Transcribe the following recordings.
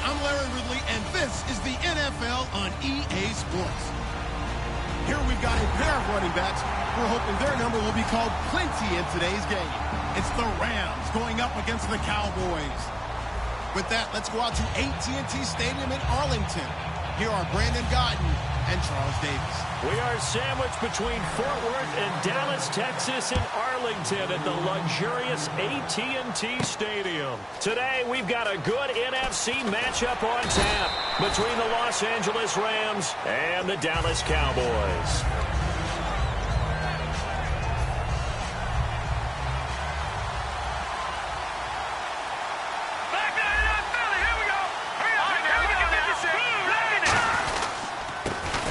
I'm Larry Ridley, and this is the NFL on EA Sports. Here we've got a pair of running backs. We're hoping their number will be called plenty in today's game. It's the Rams going up against the Cowboys. With that, let's go out to AT&T Stadium in Arlington. Here are Brandon Gaudin and Charles Davis. We are sandwiched between Fort Worth and Dallas, Texas, and Arlington at the luxurious AT&T Stadium. Today, we've got a good NFC matchup on tap between the Los Angeles Rams and the Dallas Cowboys.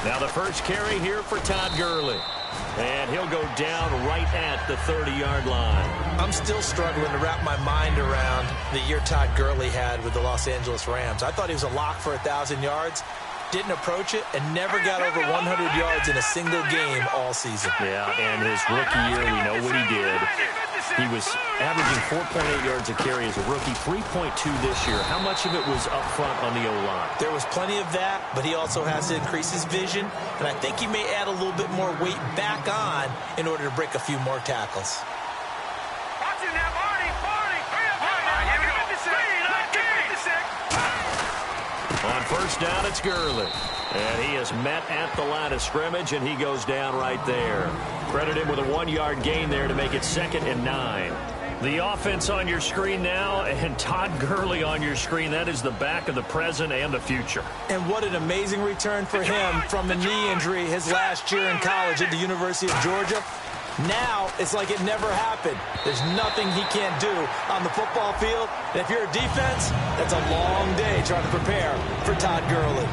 Now the first carry here for Todd Gurley. And he'll go down right at the 30-yard line. I'm still struggling to wrap my mind around the year Todd Gurley had with the Los Angeles Rams. I thought he was a lock for 1,000 yards, didn't approach it, and never got over 100 yards in a single game all season. Yeah, and his rookie year, we know what he did. He was averaging 4.8 yards a carry as a rookie, 3.2 this year. How much of it was up front on the O-line? There was plenty of that, but he also has to increase his vision, and I think he may add a little bit more weight back on in order to break a few more tackles. On first down, it's Gurley. And he is met at the line of scrimmage, and he goes down right there. Credit him with a 1-yard gain there to make it 2nd and 9. The offense on your screen now, and Todd Gurley on your screen. That is the back of the present and the future. And what an amazing return for him from a knee injury his last year in college at the University of Georgia. Now, it's like it never happened. There's nothing he can't do on the football field. And if you're a defense, that's a long day trying to prepare for Todd Gurley.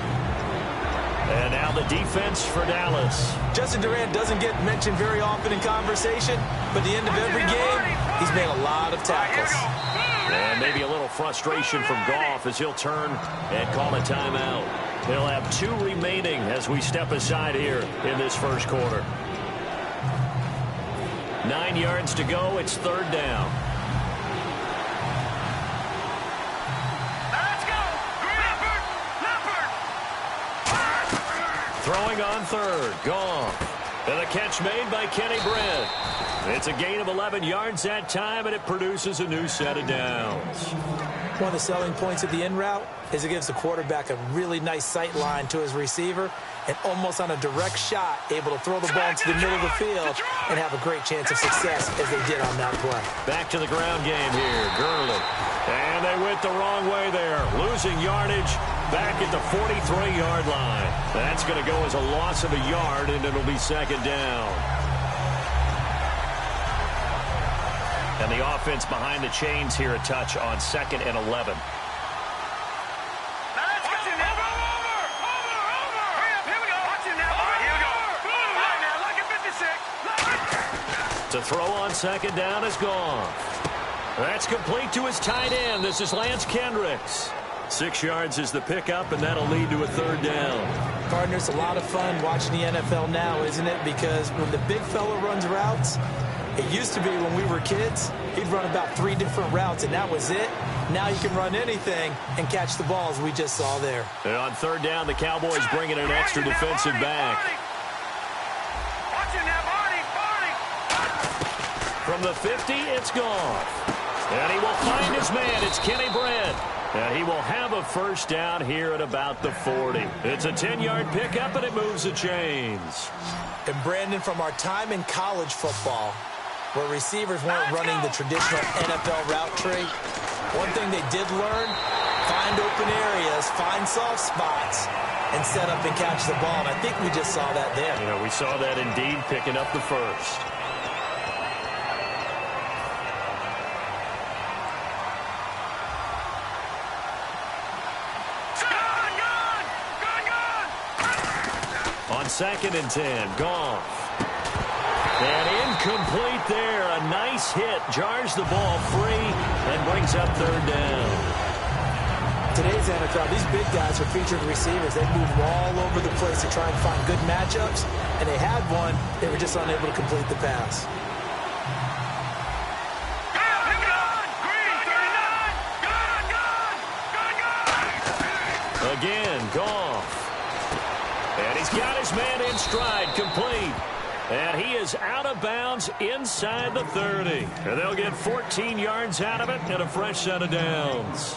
And now the defense for Dallas. Justin Durant doesn't get mentioned very often in conversation, but at the end of every game, he's made a lot of tackles. And maybe a little frustration from Goff as he'll turn and call a timeout. He'll have 2 remaining as we step aside here in this first quarter. 9 yards to go. It's 3rd down. Let's go! Leopard! Throwing on 3rd. Goff. And a catch made by Kenny Britt. It's a gain of 11 yards that time, and it produces a new set of downs. One of the selling points of the in route is it gives the quarterback a really nice sight line to his receiver, and almost on a direct shot, able to throw the ball into the middle of the field and have a great chance of success as they did on that play. Back to the ground game here. Gurley. And they went the wrong way there. Losing yardage back at the 43-yard line. That's going to go as a loss of a yard, and it'll be 2nd down. And the offense behind the chains here a touch on 2nd and 11. To throw on 2nd down is Goff. That's complete to his tight end. This is Lance Kendricks. 6 yards is the pickup, and that'll lead to a 3rd down. Partner, it's a lot of fun watching the NFL now, isn't it? Because when the big fella runs routes, it used to be when we were kids, he'd run about 3 different routes, and that was it. Now you can run anything and catch the ball, as we just saw there. And on 3rd down, the Cowboys bring in an extra defensive back. From the 50, it's Goff. And he will find his man. It's Kenny Britt. And he will have a 1st down here at about the 40. It's a 10-yard pickup, and it moves the chains. And Brandon, from our time in college football, where receivers weren't running the traditional NFL route tree, one thing they did learn, find open areas, find soft spots, and set up and catch the ball. And I think we just saw that there. You know, we saw that indeed, picking up the 1st. On 2nd and 10, Goff. And incomplete there. A nice hit. Jars the ball free and brings up 3rd down. Today's NFL, these big guys are featured receivers. They move all over the place to try and find good matchups. And they had one. They were just unable to complete the pass. again. Goff. And he's got his man in stride, complete. And he is out of bounds inside the 30. And they'll get 14 yards out of it and a fresh set of downs.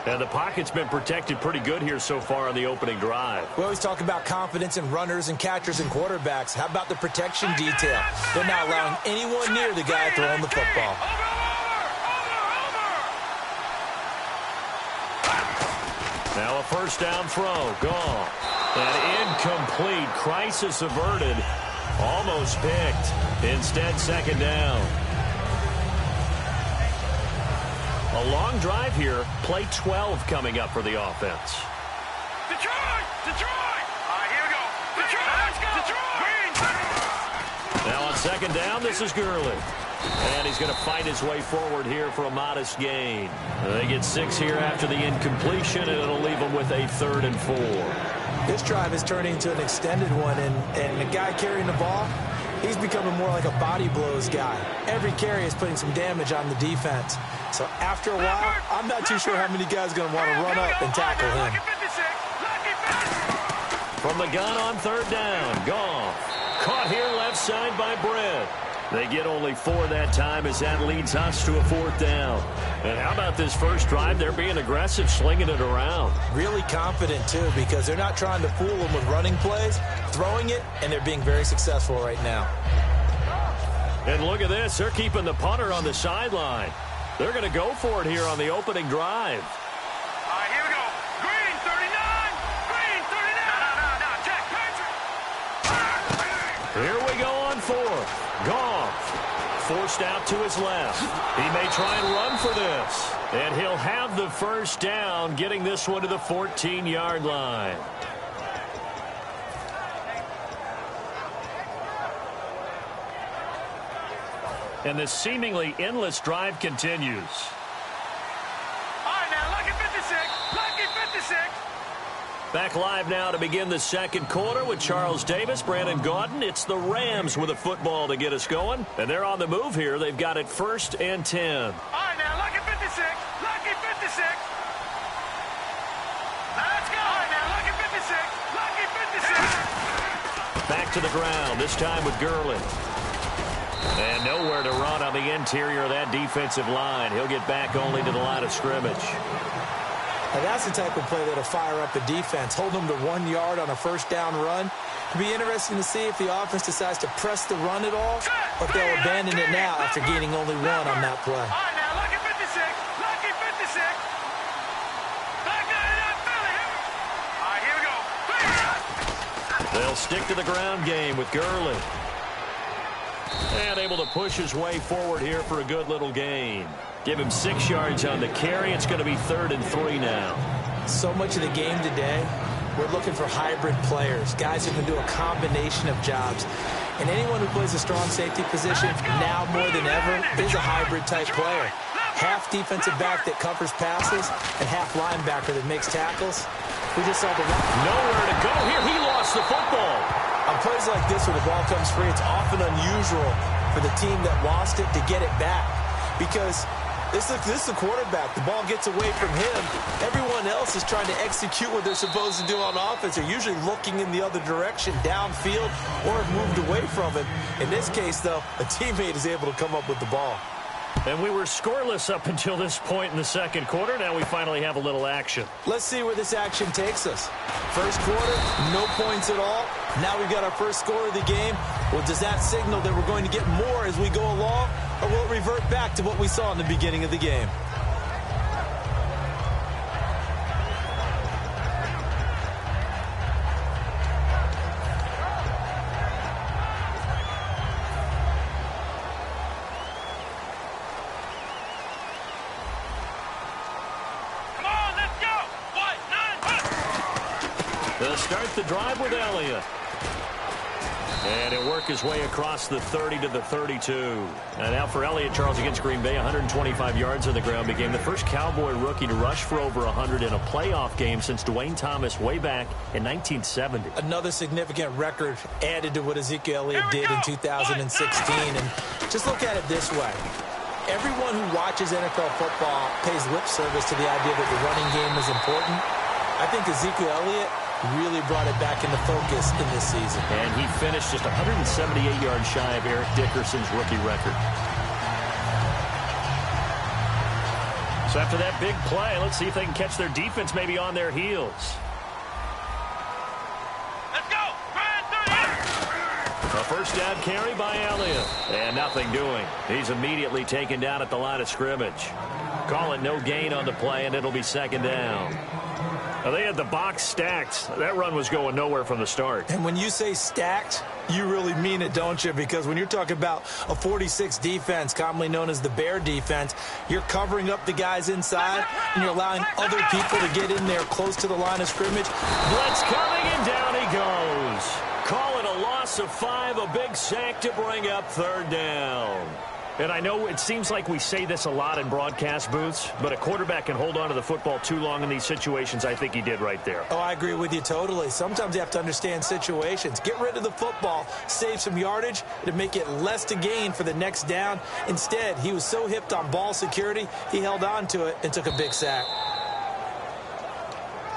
And the pocket's been protected pretty good here so far on the opening drive. We always talk about confidence in runners and catchers and quarterbacks. How about the protection detail? They're not allowing anyone near the guy throwing the football. Now a first down throw. Gone. An incomplete. Crisis averted. Almost picked. Instead, second down. A long drive here. Play 12 coming up for the offense. Detroit! Detroit! All right, here we go. Detroit! Let's go! Detroit! Now on second down, this is Gurley. And he's going to fight his way forward here for a modest gain. They get 6 here after the incompletion, and it'll leave them with a 3rd and 4. This drive is turning into an extended one, and the guy carrying the ball, he's becoming more like a body blows guy. Every carry is putting some damage on the defense. So after a while, I'm not too sure how many guys are going to want to run up and tackle him. From the gun on third down, Goff. Caught here left side by Brett. They get only 4 that time as that leads us to a 4th down. And how about this first drive? They're being aggressive, slinging it around. Really confident, too, because they're not trying to fool them with running plays, throwing it, and they're being very successful right now. And look at this. They're keeping the punter on the sideline. They're going to go for it here on the opening drive. All right, here we go. Green, 39. Green, 39. No, check. Here we go on 4th. Goff forced out to his left. He may try and run for this. And he'll have the first down, getting this one to the 14-yard line. And this seemingly endless drive continues. All right, now, lucky 56. Lucky 56. Back live now to begin the second quarter with Charles Davis, Brandon Gaudin. It's the Rams with a football to get us going. And they're on the move here. They've got it 1st and 10. All right, now, lucky 56. Lucky 56. Now, let's go. All right, now, lucky 56. Lucky 56. Back to the ground, this time with Gurley. And nowhere to run on the interior of that defensive line. He'll get back only to the line of scrimmage. Now that's the type of play that'll fire up the defense. Hold them to 1 yard on a first down run. It'll be interesting to see if the offense decides to press the run at all, or if they'll abandon it now after gaining only 1 on that play. All right, now, lucky 56. Lucky 56. Back up, Philly. All right, here we go. They'll stick to the ground game with Gurley. And able to push his way forward here for a good little gain. Give him 6 yards on the carry. It's going to be 3rd and 3 now. So much of the game today, we're looking for hybrid players, guys who can do a combination of jobs. And anyone who plays a strong safety position, now more than ever, is a hybrid-type player. Half defensive back that covers passes and half linebacker that makes tackles. We just saw the nowhere to go here. He lost the football. On plays like this where the ball comes free, it's often unusual for the team that lost it to get it back. Because this is the quarterback. The ball gets away from him. Everyone else is trying to execute what they're supposed to do on offense. They're usually looking in the other direction, downfield, or have moved away from him. In this case, though, a teammate is able to come up with the ball. And we were scoreless up until this point in the second quarter. Now we finally have a little action. Let's see where this action takes us. First quarter, no points at all. Now we've got our first score of the game. Well, does that signal that we're going to get more as we go along? Or will it revert back to what we saw in the beginning of the game? They'll start the drive with Elliott. And he'll work his way across the 30 to the 32. And now for Elliott, Charles, against Green Bay, 125 yards on the ground. Became the first Cowboy rookie to rush for over 100 in a playoff game since Dwayne Thomas way back in 1970. Another significant record added to what Ezekiel Elliott did in 2016. And just look at it this way. Everyone who watches NFL football pays lip service to the idea that the running game is important. I I think Ezekiel Elliott really brought it back into focus in this season. And he finished just 178 yards shy of Eric Dickerson's rookie record. So after that big play, let's see if they can catch their defense maybe on their heels. Let's go! A first down carry by Elliott. And nothing doing. He's immediately taken down at the line of scrimmage. Call it no gain on the play, and it'll be second down. Now, they had the box stacked. That run was going nowhere from the start. And when you say stacked, you really mean it, don't you? Because when you're talking about a 46 defense, commonly known as the Bear defense, you're covering up the guys inside, and you're allowing other people to get in there close to the line of scrimmage. Blitz coming, and down he goes. Call it a loss of 5, a big sack to bring up third down. And I know it seems like we say this a lot in broadcast booths, but a quarterback can hold on to the football too long in these situations. I think he did right there. Oh, I agree with you totally. Sometimes you have to understand situations. Get rid of the football, save some yardage to make it less to gain for the next down. Instead, he was so hipped on ball security, he held on to it and took a big sack.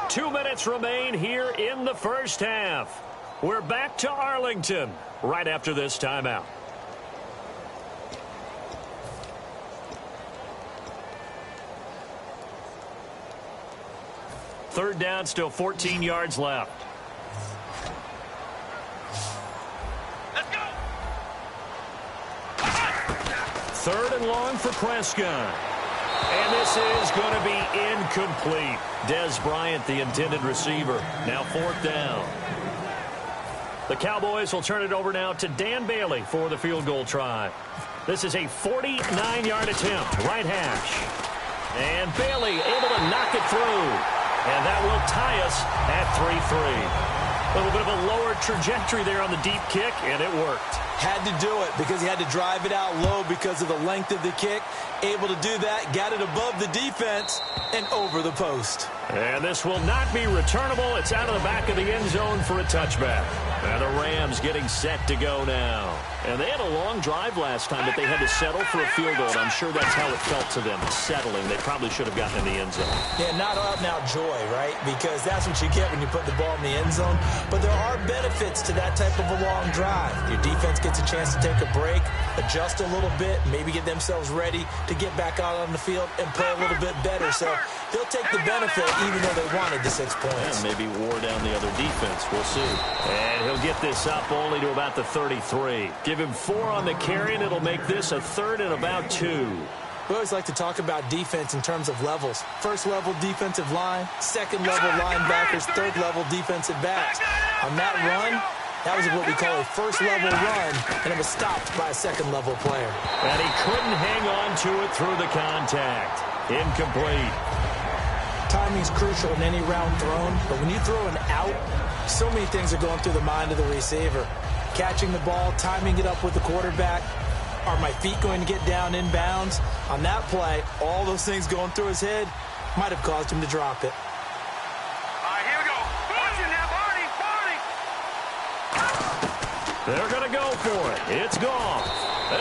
2 minutes remain here in the first half. We're back to Arlington right after this timeout. Third down, still 14 yards left. Let's go! Third and long for Prescott. And this is going to be incomplete. Dez Bryant, the intended receiver. Now fourth down. The Cowboys will turn it over now to Dan Bailey for the field goal try. This is a 49-yard attempt, right hash. And Bailey able to knock it through. And that will tie us at 3-3. A little bit of a lower trajectory there on the deep kick, and it worked. Had to do it because he had to drive it out low because of the length of the kick. Able to do that, got it above the defense and over the post. And this will not be returnable. It's out of the back of the end zone for a touchback. And the Rams getting set to go now. And they had a long drive last time, but they had to settle for a field goal. And I'm sure that's how it felt to them, settling. They probably should have gotten in the end zone. Yeah, not out-and-out joy, right? Because that's what you get when you put the ball in the end zone. But there are benefits to that type of a long drive. Your defense gets a chance to take a break, adjust a little bit, maybe get themselves ready to get back out on the field and play a little bit better. So they'll take the benefit even though they wanted the 6 points. And maybe wore down the other defense. We'll see. And he'll get this up only to about the 33. Give him 4 on the carry, and it'll make this a third and about 2. We always like to talk about defense in terms of levels. First level defensive line, second level linebackers, third level defensive backs. On that run, that was what we call a first level run, and it was stopped by a second level player. And he couldn't hang on to it through the contact. Incomplete. Timing's crucial in any route thrown, but when you throw an out, so many things are going through the mind of the receiver. Catching the ball, timing it up with the quarterback. Are my feet going to get down inbounds? On that play, all those things going through his head might have caused him to drop it. All right, here we go. Watch it now, Barney. They're going to go for it. It's gone.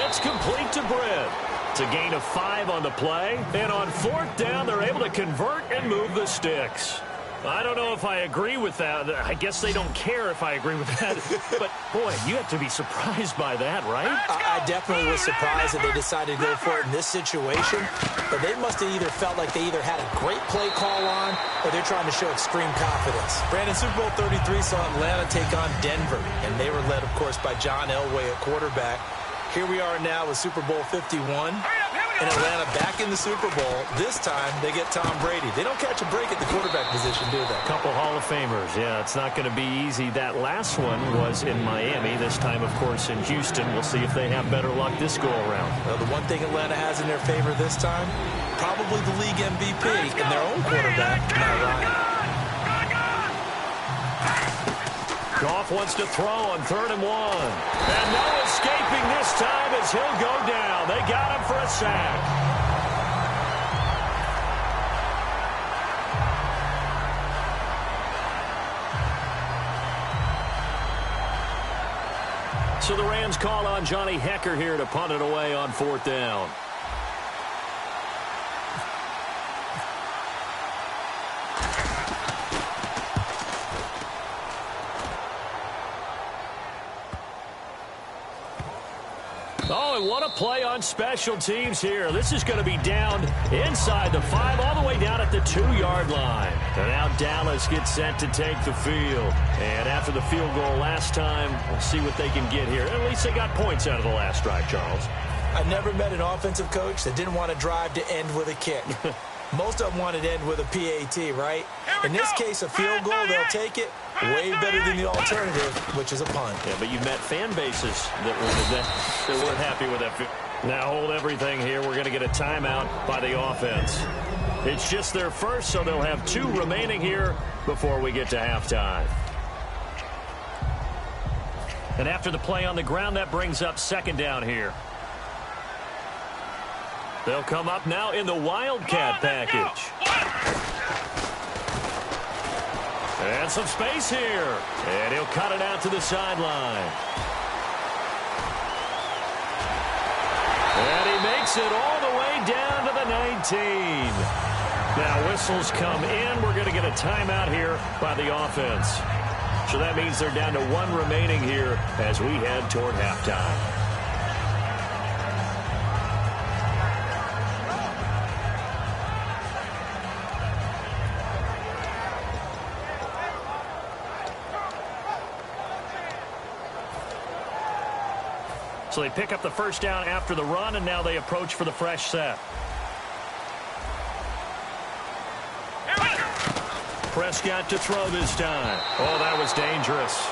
It's complete to Britt. It's a gain of 5 on the play. And on fourth down, they're able to convert and move the sticks. I don't know if I agree with that. I guess they don't care if I agree with that. But, boy, you have to be surprised by that, right? I definitely was surprised that they decided to go for it in this situation. But they must have either felt like they either had a great play call on or they're trying to show extreme confidence. Brandon, Super Bowl 33 saw Atlanta take on Denver. And they were led, of course, by John Elway at quarterback. Here we are now with Super Bowl 51. And Atlanta back in the Super Bowl. This time, they get Tom Brady. They don't catch a break at the quarterback position, do they? Couple Hall of Famers. Yeah, it's not going to be easy. That last one was in Miami. This time, of course, in Houston. We'll see if they have better luck this go-around. Well, the one thing Atlanta has in their favor this time, probably the league MVP and their own quarterback, Matt Ryan. Goff wants to throw on 3rd and 1. And no escaping this time as he'll go down. They got him for a sack. So the Rams call on Johnny Hecker here to punt it away on 4th down. Oh, and what a play on special teams here. This is going to be down inside the 5, all the way down at the 2-yard line. And now Dallas gets set to take the field. And after the field goal last time, we'll see what they can get here. At least they got points out of the last drive, Charles. I never met an offensive coach that didn't want to drive to end with a kick. Most of them wanted to end with a PAT, right? In this case, a field goal, they'll take it. Way better than the alternative, which is a punt. Yeah, but you met fan bases that weren't happy with that. Now hold everything here. We're going to get a timeout by the offense. It's just their first, so they'll have 2 remaining here before we get to halftime. And after the play on the ground, that brings up 2nd down here. They'll come up now in the Wildcat package. And some space here. And he'll cut it out to the sideline. And he makes it all the way down to the 19. Now whistles come in. We're going to get a timeout here by the offense. So that means they're down to 1 remaining here as we head toward halftime. So they pick up the first down after the run, and now they approach for the fresh set. Prescott to throw this time. Oh, that was dangerous.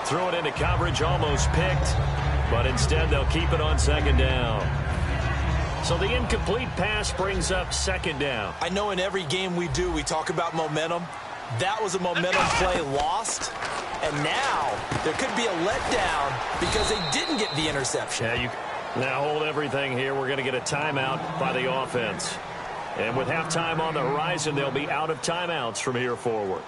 Threw it into coverage, almost picked, but instead they'll keep it on 2nd down. So the incomplete pass brings up 2nd down. I know in every game we do, we talk about momentum. That was a momentum play lost. And now there could be a letdown because they didn't get the interception. Yeah, now hold everything here. We're going to get a timeout by the offense. And with halftime on the horizon, they'll be out of timeouts from here forward.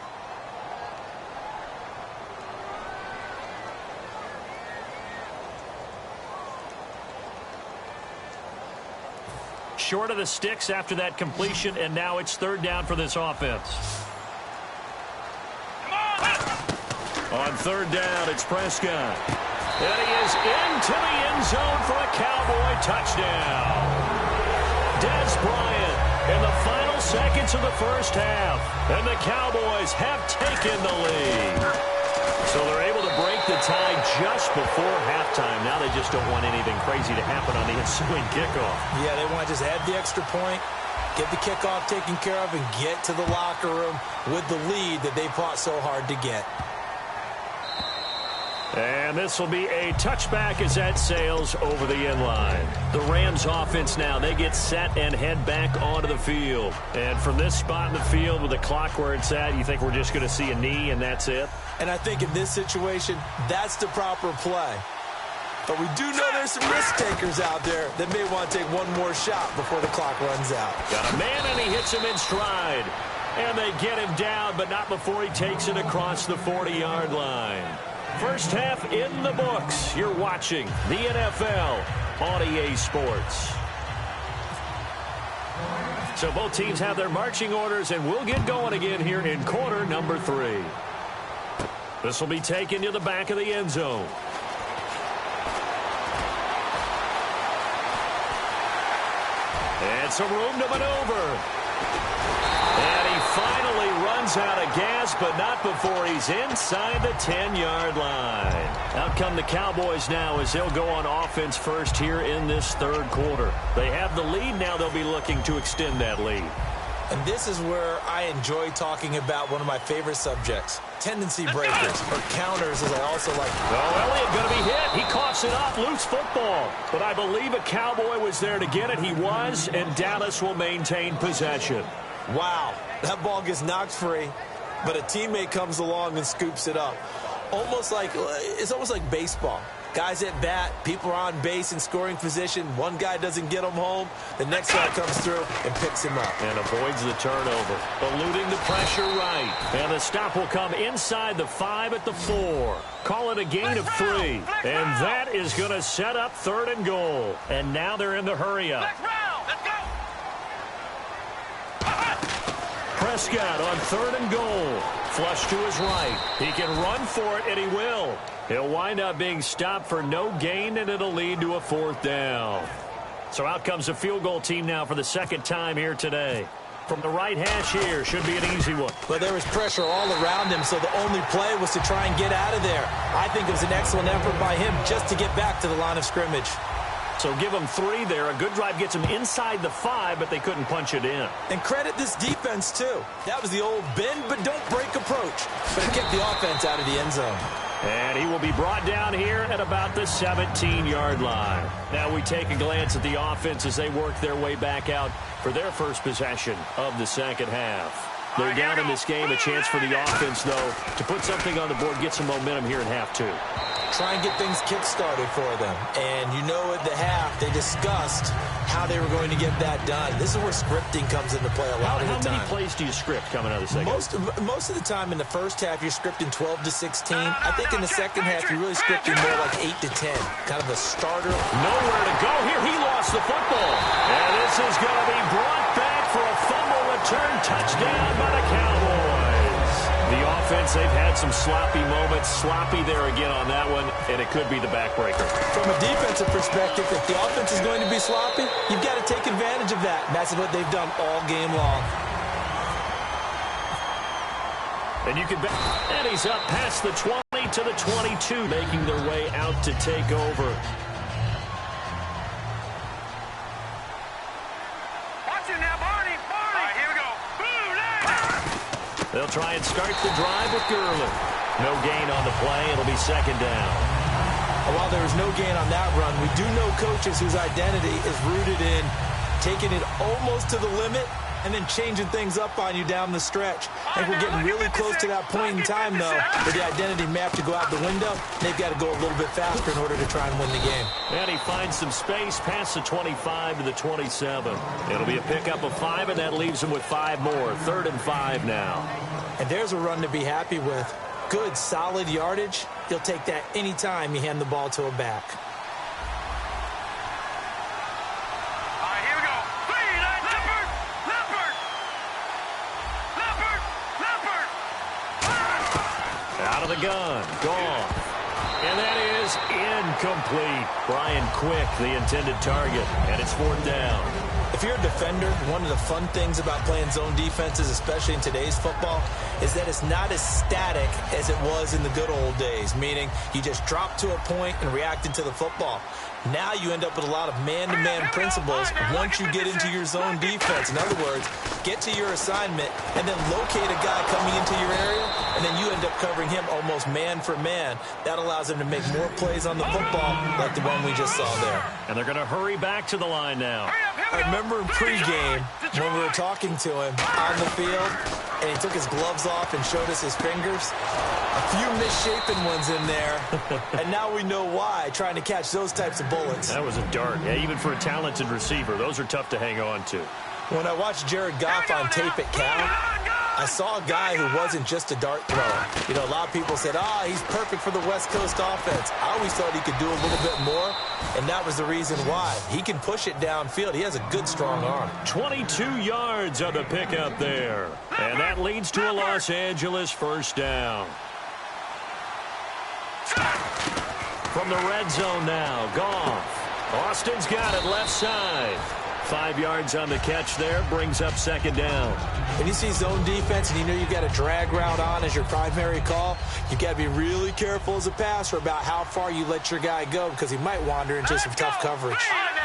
Short of the sticks after that completion, and now it's 3rd down for this offense. On 3rd down, it's Prescott. And he is into the end zone for a Cowboy touchdown. Dez Bryant in the final seconds of the first half. And the Cowboys have taken the lead. So they're able to break the tie just before halftime. Now they just don't want anything crazy to happen on the ensuing kickoff. Yeah, they want to just add the extra point, get the kickoff taken care of, and get to the locker room with the lead that they fought so hard to get. And this will be a touchback as that sails over the end line. The Rams offense now, they get set and head back onto the field. And from this spot in the field with the clock where it's at, you think we're just going to see a knee and that's it? And I think in this situation, that's the proper play. But we do know there's some risk takers out there that may want to take one more shot before the clock runs out. Got a man and he hits him in stride. And they get him down, but not before he takes it across the 40-yard line. First half in the books. You're watching the NFL on EA Sports. So both teams have their marching orders, and we'll get going again here in quarter number 3. This will be taken to the back of the end zone. And some room to maneuver. And he finally runs out of gas, but not before he's inside the 10-yard line. Out come the Cowboys now as they'll go on offense first here in this 3rd quarter. They have the lead. Now they'll be looking to extend that lead. And this is where I enjoy talking about one of my favorite subjects, tendency breakers, or counters, as I also like. Oh, Elliott going to be hit. He coughs it up. Loose football. But I believe a Cowboy was there to get it. He was, and Dallas will maintain possession. Wow, that ball gets knocked free, but a teammate comes along and scoops it up. It's almost like baseball. Guys at bat, people are on base in scoring position. One guy doesn't get him home. The next guy comes through and picks him up. And avoids the turnover. Eluding the pressure right. And the stop will come inside the 5 at the 4. Call it a gain of 3. And that is going to set up 3rd and goal. And now they're in the hurry-up. Prescott on 3rd and goal. Flush to his right. He can run for it, and he will. He'll wind up being stopped for no gain, and it'll lead to a 4th down. So out comes a field goal team now for the 2nd time here today. From the right hash here, should be an easy one. But there was pressure all around him, so the only play was to try and get out of there. I think it was an excellent effort by him just to get back to the line of scrimmage. So give them 3 there. A good drive gets them inside the 5, but they couldn't punch it in. And credit this defense, too. That was the old bend but don't break approach. But it kept the offense out of the end zone. And he will be brought down here at about the 17-yard line. Now we take a glance at the offense as they work their way back out for their first possession of the second half. They're down in this game. A chance for the offense, though, to put something on the board, get some momentum here in half 2. Try and get things kick-started for them. And you know at the half, they discussed how they were going to get that done. This is where scripting comes into play a lot of the time. How many plays do you script coming out of the second half? Most of the time in the first half, you're scripting 12 to 16. I think in the second half, you're really scripting more like 8 to 10. Kind of a starter. Nowhere to go here. He lost the football. And this is going to be brought back for a fumble return touchdown by the Cowboys. The offense, they've had some sloppy moments. Sloppy there again on that one, and it could be the backbreaker. From a defensive perspective, if the offense is going to be sloppy, you've got to take advantage of that. And that's what they've done all game long. And you can bet. And he's up past the 20 to the 22, making their way out to take over. Watch it now, Barney. All right, here we go. They'll try and start the drive with Gurley. No gain on the play. It'll be 2nd down. And while there was no gain on that run, we do know coaches whose identity is rooted in taking it almost to the limit and then changing things up on you down the stretch. I think we're getting really close to that point in time, though, where the identity may have to go out the window. They've got to go a little bit faster in order to try and win the game. And he finds some space past the 25 to the 27. It'll be a pickup of 5, and that leaves him with 5 more. 3rd and 5 now. And there's a run to be happy with. Good, solid yardage. He'll take that any time you hand the ball to a back. Out of the gun, gone. And that is incomplete. Brian Quick, the intended target, and it's 4th down. If you're a defender, one of the fun things about playing zone defenses, especially in today's football, is that it's not as static as it was in the good old days, meaning you just drop to a point and reacted to the football. Now you end up with a lot of man-to-man principles once you get into your zone defense. In other words, get to your assignment and then locate a guy coming into your area, and then you end up covering him almost man for man. That allows him to make more plays on the football like the one we just saw there. And they're going to hurry back to the line now. I remember in pregame when we were talking to him on the field, and he took his gloves off and showed us his fingers. A few misshapen ones in there, and now we know why, trying to catch those types of bullets. That was a dart. Yeah, even for a talented receiver, those are tough to hang on to. When I watched Jared Goff on tape at Cal, I saw a guy who wasn't just a dart thrower. You know, a lot of people said, he's perfect for the West Coast offense. I always thought he could do a little bit more, and that was the reason why. He can push it downfield. He has a good, strong arm. 22 yards on the pickup there. And that leads to a Los Angeles 1st down. From the red zone now, Goff. Austin's got it left side. 5 yards on the catch there, brings up 2nd down. When you see zone defense and you know you've got a drag route on as your primary call, you've got to be really careful as a passer about how far you let your guy go because he might wander into some tough coverage.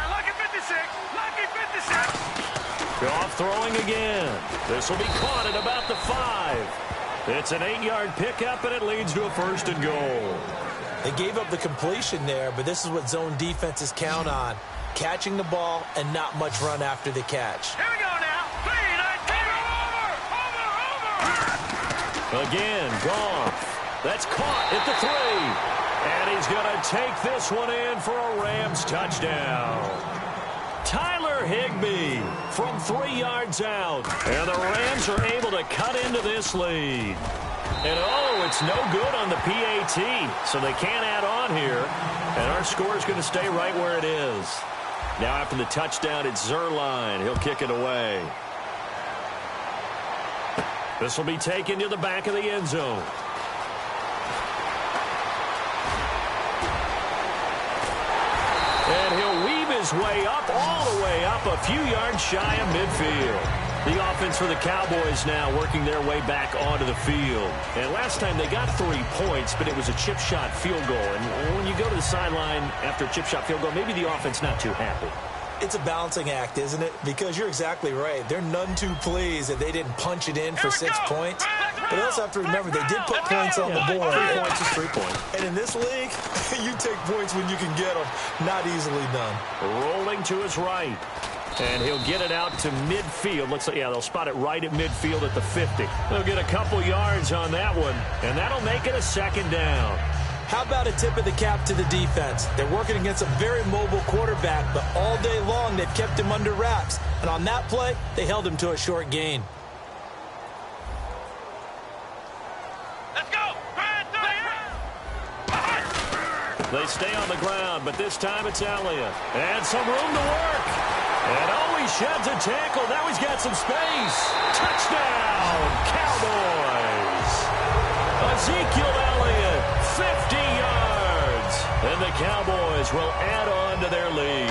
Lucky 56. Lucky 56. Goff throwing again. This will be caught at about the 5. It's an 8-yard pickup, and it leads to a 1st and goal. They gave up the completion there, but this is what zone defenses count on. Catching the ball and not much run after the catch. Here we go now. Over. Again, Goff. That's caught at the 3. And he's going to take this one in for a Rams touchdown. Tyler Higbee from 3 yards out. And the Rams are able to cut into this lead. And, it's no good on the PAT, so they can't add on here. And our score is going to stay right where it is. Now after the touchdown, it's Zerline. He'll kick it away. This will be taken to the back of the end zone. And he'll weave his way up, all the way up, a few yards shy of midfield. The offense for the Cowboys now working their way back onto the field. And last time they got 3 points, but it was a chip shot field goal. And when you go to the sideline after a chip shot field goal, maybe the offense not too happy. It's a balancing act, isn't it? Because you're exactly right. They're none too pleased that they didn't punch it in for 6 points. But you also have to remember they did put points on the board. 3 points is 3 points. And in this league, you take points when you can get them. Not easily done. Rolling to his right. And he'll get it out to midfield. Looks like, yeah, they'll spot it right at midfield at the 50. They'll get a couple yards on that one, and that'll make it a 2nd down. How about a tip of the cap to the defense? They're working against a very mobile quarterback, but all day long they've kept him under wraps. And on that play, they held him to a short gain. Let's go! They stay on the ground, but this time it's Elliott. And some room to work. And he sheds a tackle. Now he's got some space. Touchdown, Cowboys. Ezekiel Elliott, 50 yards. And the Cowboys will add on to their lead.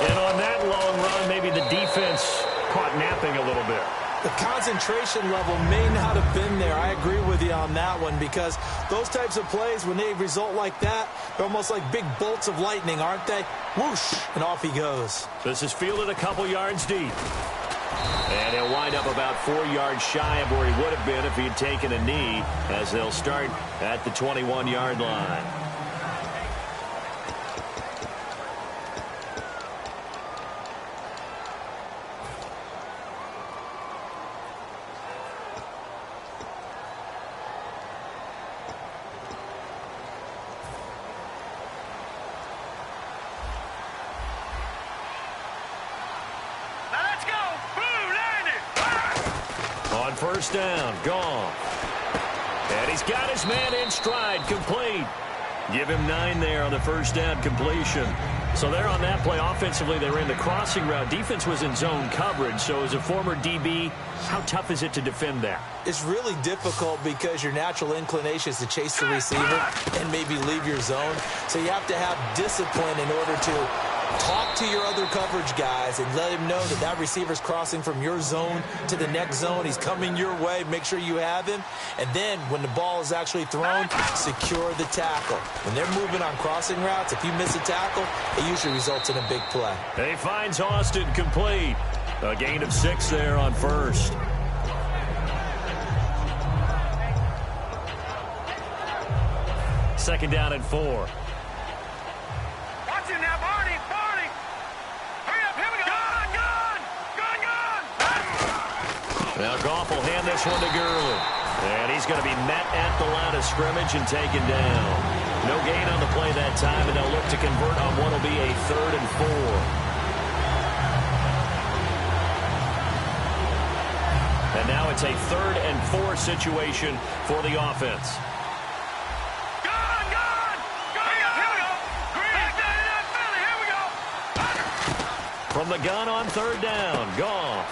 And on that long run, maybe the defense caught napping a little bit. The concentration level may not have been there. I agree with you on that one because those types of plays, when they result like that, they're almost like big bolts of lightning, aren't they? Whoosh, and off he goes. This is fielded a couple yards deep. And he'll wind up about 4 yards shy of where he would have been if he had taken a knee, as they'll start at the 21-yard line. First down, gone. And he's got his man in stride, complete. Give him 9 there on the first down completion. So there on that play, offensively, they ran the crossing route. Defense was in zone coverage. So as a former DB, how tough is it to defend that? It's really difficult because your natural inclination is to chase the receiver and maybe leave your zone. So you have to have discipline in order to talk to your other coverage guys and let him know that that receiver's crossing from your zone to the next zone. He's coming your way. Make sure you have him. And then when the ball is actually thrown, secure the tackle. When they're moving on crossing routes, if you miss a tackle, it usually results in a big play. He finds Austin complete. A gain of 6 there on first. Second down and 4. Watch him now, Barney. Hurry up, here we go. Gone. Now Goff will hand this one to Gurley. And he's going to be met at the line of scrimmage and taken down. No gain on the play that time, and they'll look to convert on what will be a 3rd and 4. And now it's a 3rd and 4 situation for the offense. From the gun on 3rd down, Goff.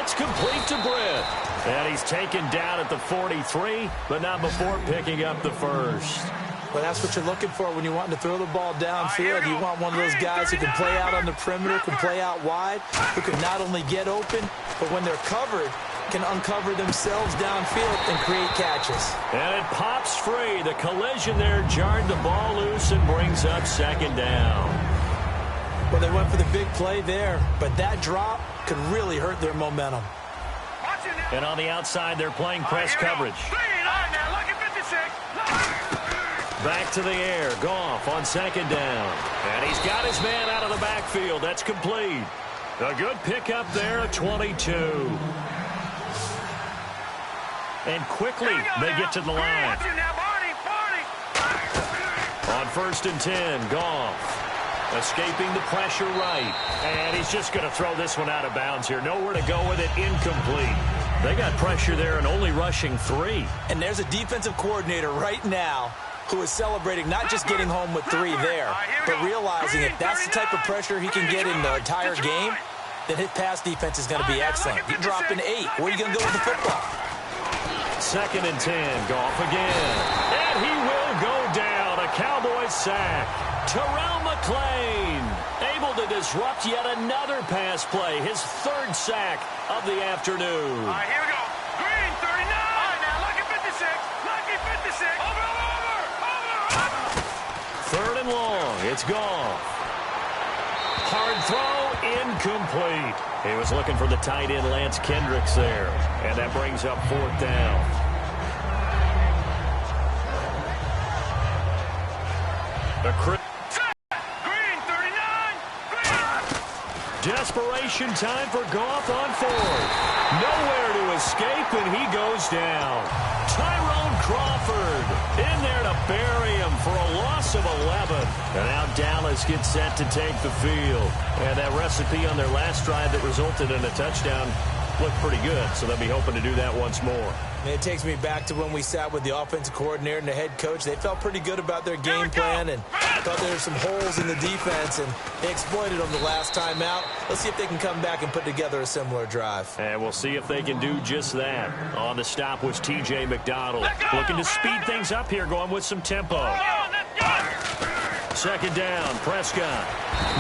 It's complete to Britt. And he's taken down at the 43, but not before picking up the first. Well, that's what you're looking for when you're wanting to throw the ball downfield. You want one of those guys who can play out on the perimeter, can play out wide, who can not only get open, but when they're covered, can uncover themselves downfield and create catches. And it pops free. The collision there jarred the ball loose and brings up 2nd down. Well, they went for the big play there, but that drop could really hurt their momentum. And on the outside, they're playing press coverage. Back to the air. Goff on 2nd down. And he's got his man out of the backfield. That's complete. A good pickup there at 22. And quickly, they get to the line. On 1st and 10, Goff. Escaping the pressure right. And he's just going to throw this one out of bounds here. Nowhere to go with it. Incomplete. They got pressure there and only rushing 3. And there's a defensive coordinator right now who is celebrating not just getting home with 3 there, but realizing if that's the type of pressure he can get in the entire game, then his pass defense is going to be excellent. You drop an 8. Where are you going to go with the football? 2nd and 10. Goff again. And he will go down. A Cowboys sack. Terrell McClain able to disrupt yet another pass play. His 3rd sack of the afternoon. All right, here we go. Green, 39. All right, now, lucky 56. Lucky 56. Over. 3rd and long. It's Goff. Hard throw, incomplete. He was looking for the tight end Lance Kendricks there. And that brings up 4th down. Green, 39. Green. Desperation time for Goff on 4th. Nowhere to escape, and he goes down. Tyrone Crawford in there to bury him for a loss of 11. And now Dallas gets set to take the field. And that recipe on their last drive that resulted in a touchdown looked pretty good, so they'll be hoping to do that once more. It takes me back to when we sat with the offensive coordinator and the head coach. They felt pretty good about their game plan and thought there were some holes in the defense, and they exploited them the last time out. Let's see if they can come back and put together a similar drive. And we'll see if they can do just that. On the stop was T.J. McDonald. Looking to speed things up here, going with some tempo. 2nd down, Prescott.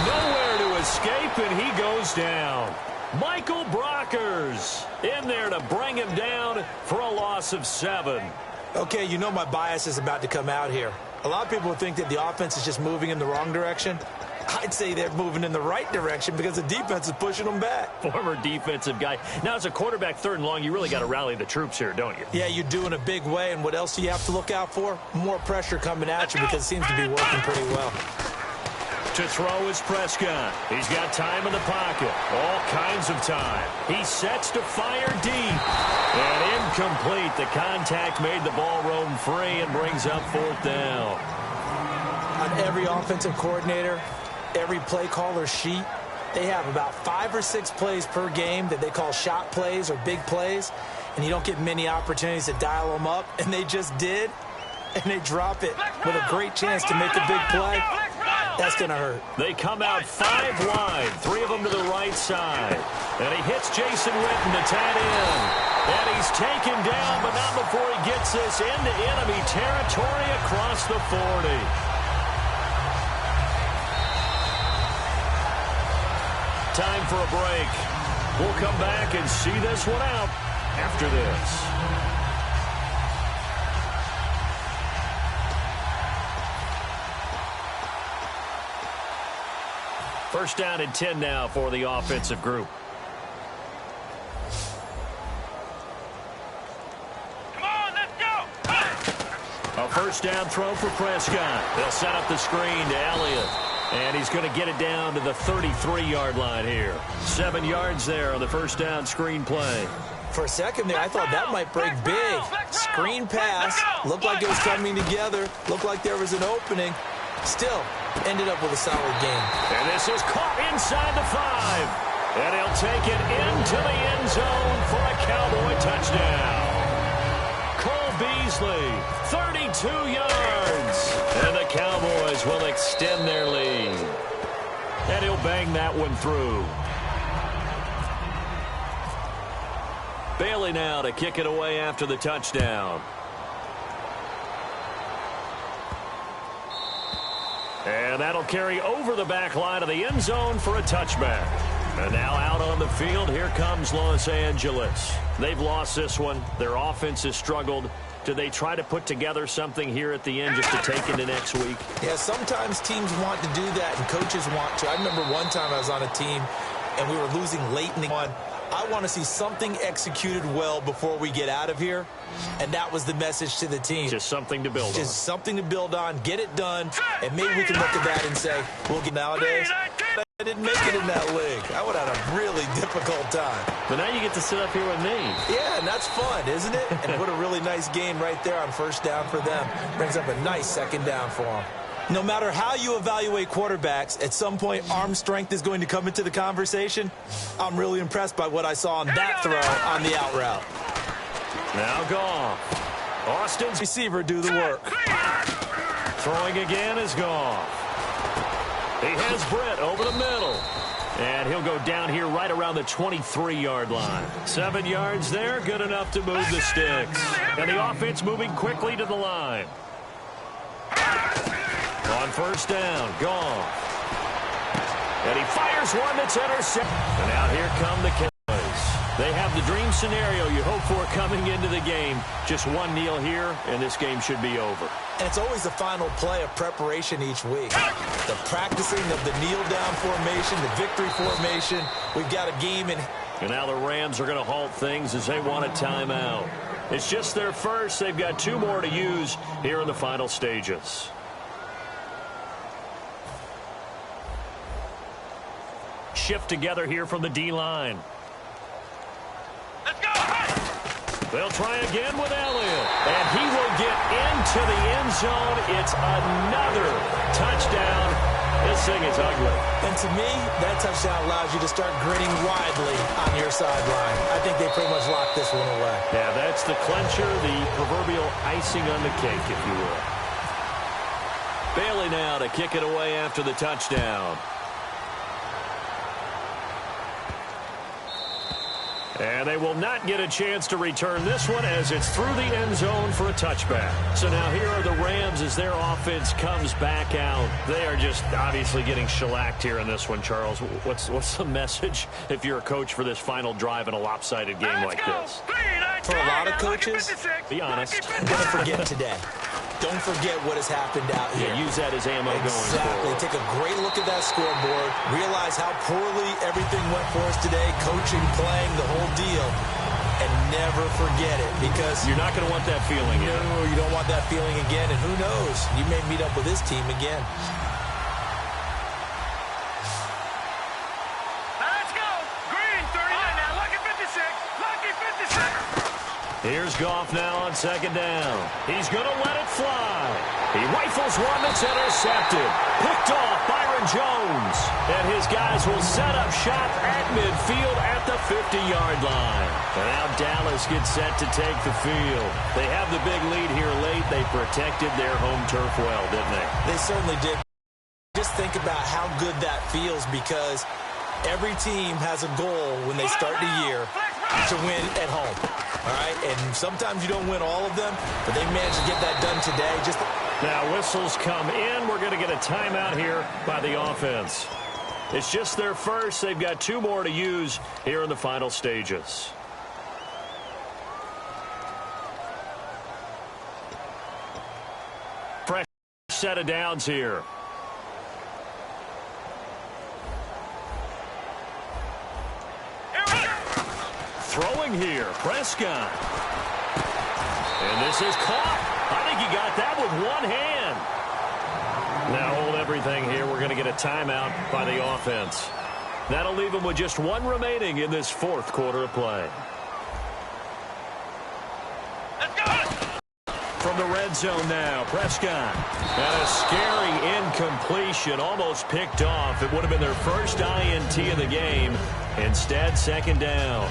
Nowhere to escape, and he goes down. Michael Brockers in there to bring him down for a loss of 7. Okay, you know my bias is about to come out here. A lot of people think that the offense is just moving in the wrong direction. I'd say they're moving in the right direction because the defense is pushing them back. Former defensive guy. Now, as a quarterback 3rd and long, you really got to rally the troops here, don't you? Yeah, you do in a big way. And what else do you have to look out for? More pressure coming at you because it seems to be working pretty well. To throw is Prescott. He's got time in the pocket. All kinds of time. He sets to fire deep. And incomplete. The contact made the ball roam free and brings up 4th down. On every offensive coordinator, every play caller sheet, they have about 5 or 6 plays per game that they call shot plays or big plays. And you don't get many opportunities to dial them up. And they just did. And they drop it with a great chance to make a big play. That's going to hurt. They come out 5 wide, 3 of them to the right side. And he hits Jason Witten to tight end. And he's taken down, but not before he gets this into enemy territory across the 40. Time for a break. We'll come back and see this one out after this. First down and 10 now for the offensive group. Come on, let's go. A first down throw for Prescott. They'll set up the screen to Elliott. And he's going to get it down to the 33-yard line here. 7 yards there on the first down screen play. For a second there, I thought that might break big. Screen pass. Looked like it was coming together. Looked like there was an opening. Still, ended up with a solid game. And this is caught inside the 5. And he'll take it into the end zone for a Cowboy touchdown. Cole Beasley, 32 yards. And the Cowboys will extend their lead. And he'll bang that one through. Bailey now to kick it away after the touchdown. And that'll carry over the back line of the end zone for a touchback. And now out on the field, here comes Los Angeles. They've lost this one. Their offense has struggled. Do they try to put together something here at the end just to take into next week? Yeah, sometimes teams want to do that and coaches want to. I remember one time I was on a team and we were losing late in the game. I want to see something executed well before we get out of here. And that was the message to the team. Just something to build on. Just something to build on, get it done, and maybe we can look at that and say, we'll get nowadays. I didn't make it in that league. I would have had a really difficult time. But now you get to sit up here with me. Yeah, and that's fun, isn't it? And what a really nice game right there on first down for them. Brings up a nice second down for them. No matter how you evaluate quarterbacks, at some point arm strength is going to come into the conversation. I'm really impressed by what I saw on that throw on the out route. Now Goff. Austin's receiver do the work. Throwing again is Goff. He has Britt over the middle. And he'll go down here right around the 23-yard line. 7 yards there, good enough to move the sticks. And the offense moving quickly to the line. On first down, Goff. And he fires one that's intercepted. And out here come the Cowboys. They have the dream scenario you hope for coming into the game. Just one kneel here, and this game should be over. And it's always the final play of preparation each week. The practicing of the kneel-down formation, the victory formation. We've got a game in. And now the Rams are going to halt things as they want a timeout. It's just their first. They've got 2 more to use here in the final stages. Shift together here from the D-line. Let's go! They'll try again with Elliott. And he will get into the end zone. It's another touchdown. This thing is ugly. And to me, that touchdown allows you to start grinning widely on your sideline. I think they pretty much locked this one away. Yeah, that's the clincher, the proverbial icing on the cake, if you will. Bailey now to kick it away after the touchdown. And they will not get a chance to return this one as it's through the end zone for a touchback. So now here are the Rams as their offense comes back out. They are just obviously getting shellacked here in this one, Charles. What's the message if you're a coach for this final drive in a lopsided game like this? For a lot of coaches, be honest, I'm going to forget today. Don't forget what has happened out here. Yeah, use that as ammo going forward. Take a great look at that scoreboard. Realize how poorly everything went for us today. Coaching, playing, the whole deal. And never forget it because you're not going to want that feeling again. No, you don't want that feeling again. And who knows? You may meet up with this team again. Let's go! Green, 39 now. Lucky 56. Lucky 56. Here's Goff now on second down. He's going to let it fly. He rifles one that's intercepted. Picked off Byron Jones. And his guys will set up shop at midfield at the 50-yard line. And now Dallas gets set to take the field. They have the big lead here late. They protected their home turf well, didn't they? They certainly did. Just think about how good that feels because every team has a goal when they start the year to win at home. All right, and sometimes you don't win all of them, but they managed to get that done today. Now whistles come in. We're going to get a timeout here by the offense. It's just their first. They've got 2 more to use here in the final stages. Fresh set of downs here. Throwing here, Prescott. And this is caught. I think he got that with one hand. Now hold everything here. We're going to get a timeout by the offense. That'll leave them with just 1 remaining in this 4th quarter of play. Let's go! From the red zone now, Prescott. And a scary incompletion, almost picked off. It would have been their first INT of the game. Instead, second down.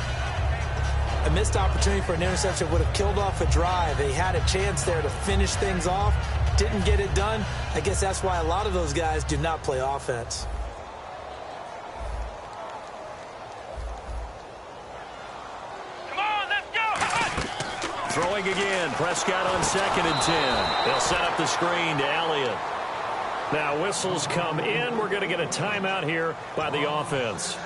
A missed opportunity for an interception would have killed off a drive. They had a chance there to finish things off. Didn't get it done. I guess that's why a lot of those guys do not play offense. Come on, let's go! Throwing again, Prescott on 2nd and 10. They'll set up the screen to Elliott. Now whistles come in. We're going to get a timeout here by the offense.